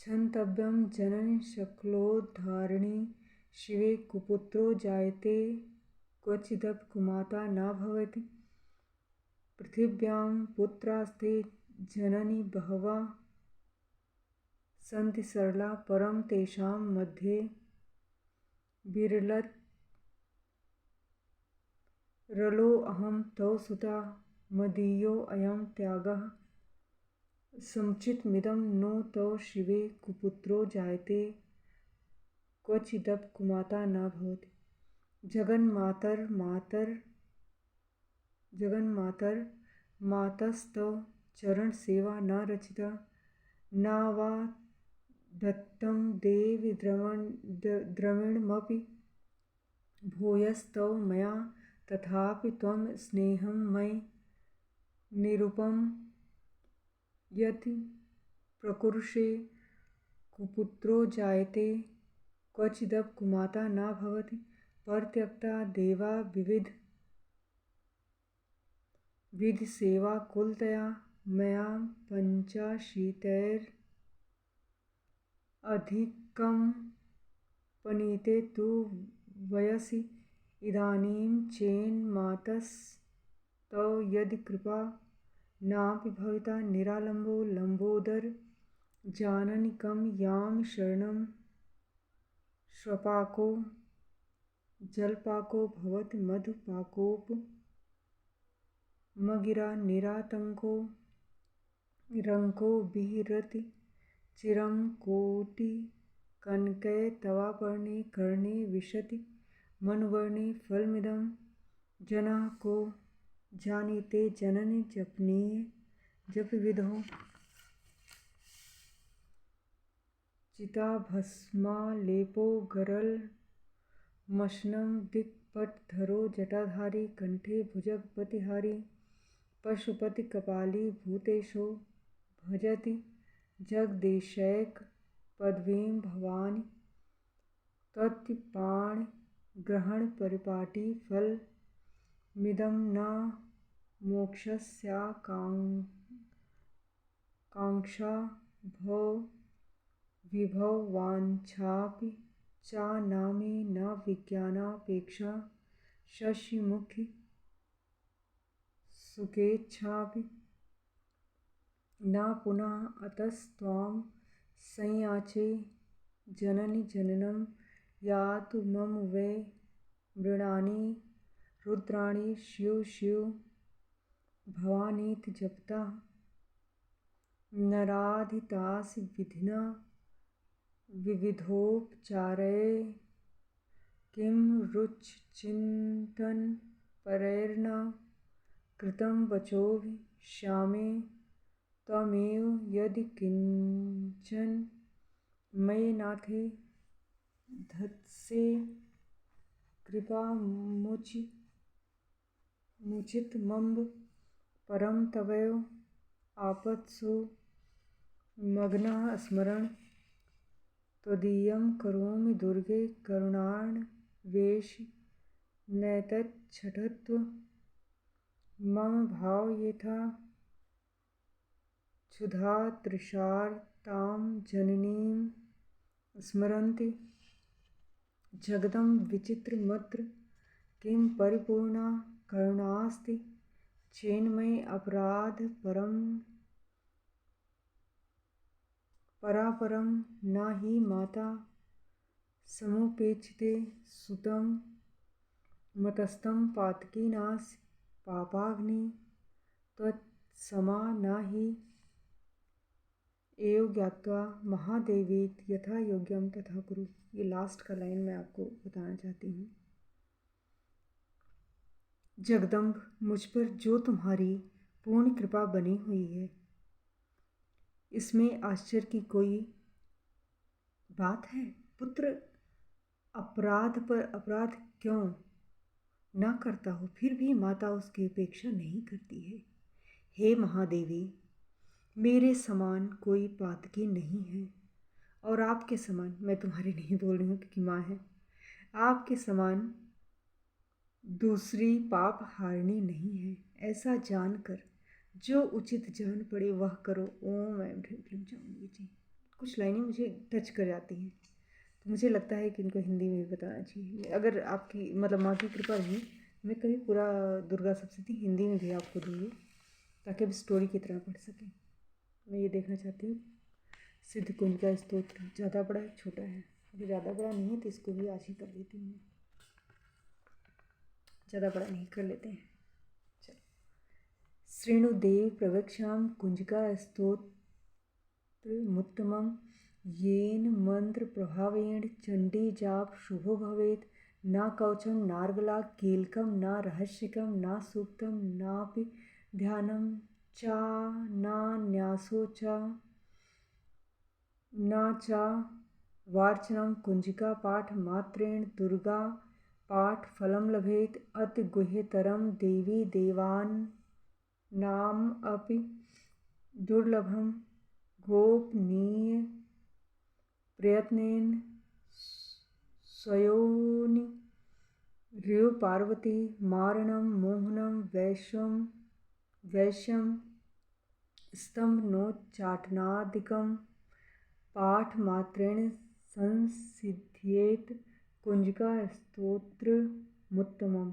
क्षन्तव्यं जननि शक्लोद्धारिणि शिवे कुपुत्रो जायते क्वचिदपि कुमाता न भवति। पृथिव्यां पुत्रास्ते जननि बहवः सन्ति सरला परं तेषां मध्ये विरलोऽहं तव सुता मदीयो अयं त्यागः समुचितमिदं नो तव शिवे कुपुत्रो जायते क्वचिदपि कुमाता न भवति। जगन्मातर्मातस्तव चरणसेवा न रचिता न वा दत्तं देवि द्रविणमपि भूयस्तव मया तथापि त्वं स्नेहं मयि निरुपं यति प्रकुरुषे कुपुत्रो जायते क्वचिदपि कुमाता न भवति। परित्यक्ता देवा विधिसेवाकुलतया मया पञ्चाशीतैरधिकं पनीते तु वयसि इदानीं चेन्मातस्तव यदि कृपा नापि भविता निरालम्बो लम्बोदर जाननि कं यामि शरणं श्वपाको जलपाको भवति मधुपाकोपमगिरा निरातङ्को रङ्को विहरति चिरं कोटिकनकै तवापर्णे कर्णे विशति मनुवर्णे फलमिदं जनाः को जानीते जननि जपविधौ चिताभस्मालेपो गरलमशनं दिक्पटधरो जटाधारी कंठे भुजगपतिहारी पशुपतिकपाली भूतेशो भजति जगदीशैकपदवीं भवानी त्वत्पाणिग्रहणपरिपाटी फलमिदं न मोक्षस्याकाङ्क्षा विभववाञ्छापि चा नामे न विज्ञानापेक्षा शशिमुखि सुखेच्छापि न पुनः अतस्त्वां संयाचे जननि जननं यातु मम वै मृणानि रुद्राणि शिव शिव भवानीति जपता नराधितासि विधिना विविधोपचारैः किं रुचचिन्तनपरैर्न कृतं वचोभिः श्यामे त्वमेव यदि किञ्चन मयि नाथे धत्से कृपामुचितमम्ब परं तवैव आपत्सु मग्नः स्मरन् त्वदीयं करोमि दुर्गे करुणार्णवेशि नैतच्छठत्व मम भाव यथा क्षुधातृषार्तां जननीं स्मरन्ति जगदं विचित्रमत्र किं परिपूर्णा करुणास्ति चेन्मयि अपराध परापरं न हि माता समुपेक्षिते सुतं मतस्तं पातकी नासि पापाग्नि त्वत्समा न हि एव ज्ञात्वा महादेवीति यथा योग्यम तथा कुरु। ये लास्ट का लाइन मैं आपको बताना चाहती हूँ। जगदम्ब, मुझ पर जो तुम्हारी पूर्ण कृपा बनी हुई है, इसमें आश्चर्य की कोई बात है? पुत्र अपराध पर अपराध क्यों न करता हो, फिर भी माता उसकी उपेक्षा नहीं करती है। हे महादेवी, मेरे समान कोई पातकी नहीं है, और आपके समान, मैं तुम्हारे नहीं बोल रही हूँ क्योंकि माँ है, आपके समान दूसरी पाप हारिणी नहीं है। ऐसा जानकर जो उचित जान पड़े वह करो। ओम ऐं ह्रीं क्लीं चामुंडा जी। कुछ लाइनें मुझे टच कर जाती हैं, तो मुझे लगता है कि इनको हिंदी में भी बताना चाहिए। अगर आपकी मतलब माँ की कृपा रही, मैं कभी पूरा दुर्गा सप्तशती हिंदी में भी आपको दूँगी, ताकि आप स्टोरी की तरह पढ़ सकें। मैं ये देखना चाहती हूँ सिद्ध कुंज का स्तोत्र ज़्यादा बड़ा है छोटा है? अगर ज़्यादा बड़ा नहीं है तो इसको भी आज ही कर देती हूँ। ज़्यादा बड़ा नहीं, कर लेते हैं। चलो, श्रेणुदेव प्रवक्ष्यां कुंजिका स्तोत्रमुत्तमं येन मंत्र प्रभावेण चंडी जाप शुभो भवेत्। न कवचं नार्गला कीलकं न रहस्यकं न सूक्तं नापि ध्यानं च न न्यासो च न च वार्चनं कुंजिका पाठ मात्रेण दुर्गा पाठ फलं लभेत्। अति गुह्यतरं देवी देवानाम् अपि दुर्लभं गोपनीय प्रयत्नेन स्वयोनि ऋयो पार्वती मारणं मोहनं वैश्यं स्तम्भनोच्चाटनादिकं पाठमात्रेण संसिद्ध्येत्। कुंजिका स्तोत्रमुत्तमम्।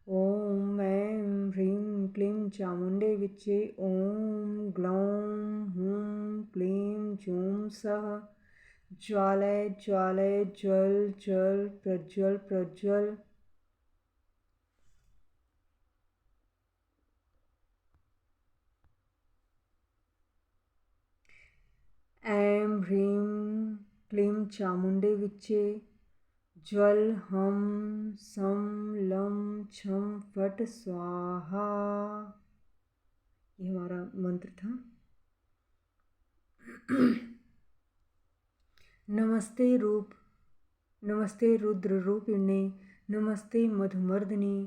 ॐ ऐं ह्रीं क्लीं चामुण्डे विच्चे। ॐ ग्लौं हूं क्लीं जूं सः। ज्वालय ज्वालय ज्वल ज्वल प्रज्वल प्रज्वल। ऐं ह्रीं क्लीं चामुण्डे विच्चे। ज्वल हम सम लम छम फट स्वाहा। ये हमारा मंत्र था। नमस्ते रुद्र रूपिणे, नमस्ते मधुमर्दिनी,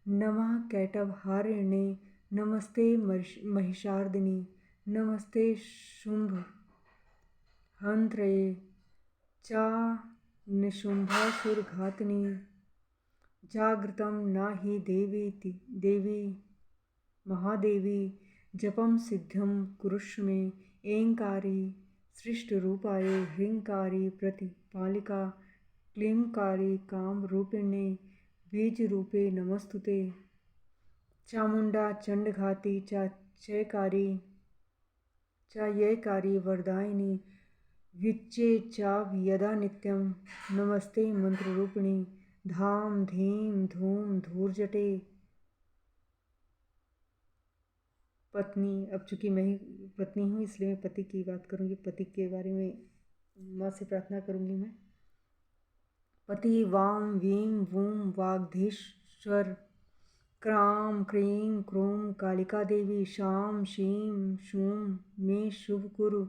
नमः कैटभहारिणे, नमस्ते महिषार्दिनी, नमस्ते शुंभ हंत्रये चा निशुंभासुरघातिनी। जागृतं न हि देवी महादेवी, जपं सिद्धं कुरुष्व मे। ऐंकारी सृष्टरूपाये, ह्रींकारी प्रतिपालिका, क्लींकारी कामरूपिणे, बीजरूपे नमस्तुते। चामुंडा चंडघाती ययकारी वरदायिनी, विच्चे चाभयदा नित्यं। नमस्ते मंत्ररूपिणी, धाम धीम धूम धूर्जटे। पत्नी, अब चूंकि मैं ही पत्नी हूँ इसलिए मैं पति की बात करूँगी, पति के बारे में माँ से प्रार्थना करूँगी मैं। पति वां वीं वूं वागधीश्वर, क्रां क्रीं क्रूं कालिका देवी, शां शीं शूं मे शुभ कुरु।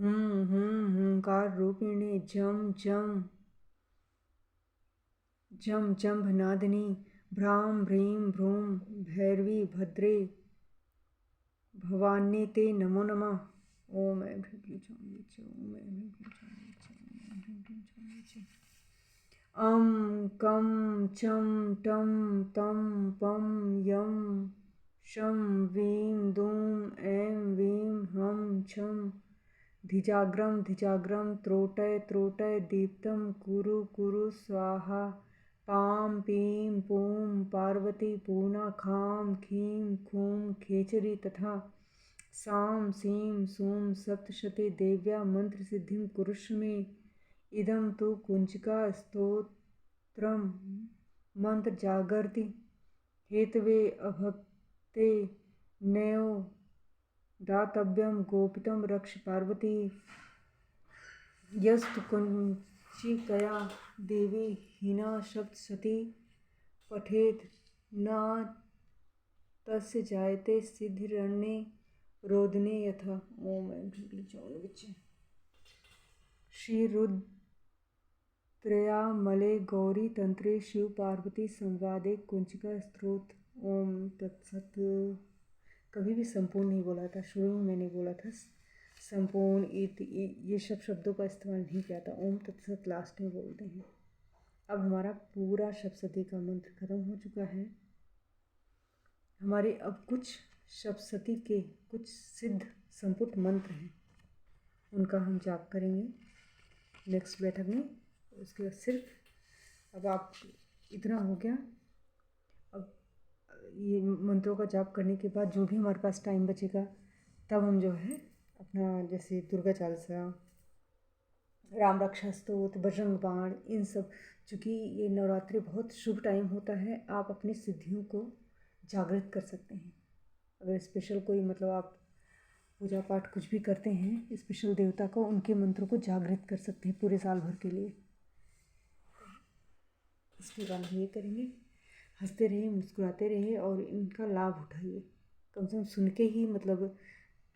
हूं हूं हूंकार रूपिणे, जम जंभनादिनी, भ्रां भ्रीं भ्रूं भैरवी भद्रे भवान्ये ते नमो नमः। ओम ऐं ह्रीं क्लीं चामुण्डे च, ओम ऐं ह्रीं क्लीं चामुण्डे च, ओम ऐं ह्रीं क्लीं चामुण्डे च। कं चं टं तं पं यं शं वीं दूं ऐं वीं हं छं। धिजाग्रं त्रोटय दीप्तं कुरु कुरु स्वाहा। पां पीं पूं पार्वती पूना, खां खीं खूं खेचरी तथा। सां सीं सूं सप्तशती देव्या मंत्रसिद्धिं कुरुष्व मे। इदं तु कुंजिका स्तोत्रं मंत्र जागर्ति हेतवे अभक्ते नैव दातव्यं गोपितं रक्ष पार्वती। यस्तु कुंचिकया देवी हीना सप्तशती पठेत्, न तस्य जायते सिद्धिरन्ये रोदने यथा। ओम ऐं ह्रीं क्लीं चामुण्डे विच्चे। श्री रुद्रयामले गौरी तंत्रे शिव पार्वती संवादे कुंजिका स्तोत्र। ओम तत्सत। कभी भी संपूर्ण नहीं बोला था, शुरू में मैंने बोला था संपूर्ण, ये सब शब्दों का इस्तेमाल नहीं किया था। ओम तत्सत लास्ट में बोलते हैं। अब हमारा पूरा सप्तशती का मंत्र खत्म हो चुका है। हमारे अब कुछ सप्तशती के कुछ सिद्ध संपुट मंत्र हैं, उनका हम जाप करेंगे नेक्स्ट बैठक में। उसके बाद सिर्फ अब आप इतना हो गया। अब ये मंत्रों का जाप करने के बाद जो भी हमारे पास टाइम बचेगा तब हम जो है अपना जैसे दुर्गा चालीसा, राम रक्षा स्तोत्र, बजरंग बाण, इन सब, चूँकि ये नवरात्रि बहुत शुभ टाइम होता है, आप अपनी सिद्धियों को जागृत कर सकते हैं। अगर स्पेशल कोई मतलब आप पूजा पाठ कुछ भी करते हैं स्पेशल देवता को, उनके मंत्रों को जागृत कर सकते हैं पूरे साल भर के लिए। इसके बाद हम ये करेंगे, हंसते रहिए, मुस्कुराते रहिए और इनका लाभ उठाइए। कम से कम सुन के ही मतलब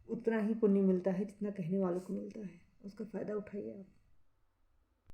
उतना ही पुण्य मिलता है जितना कहने वालों को मिलता है, उसका फ़ायदा उठाइए आप।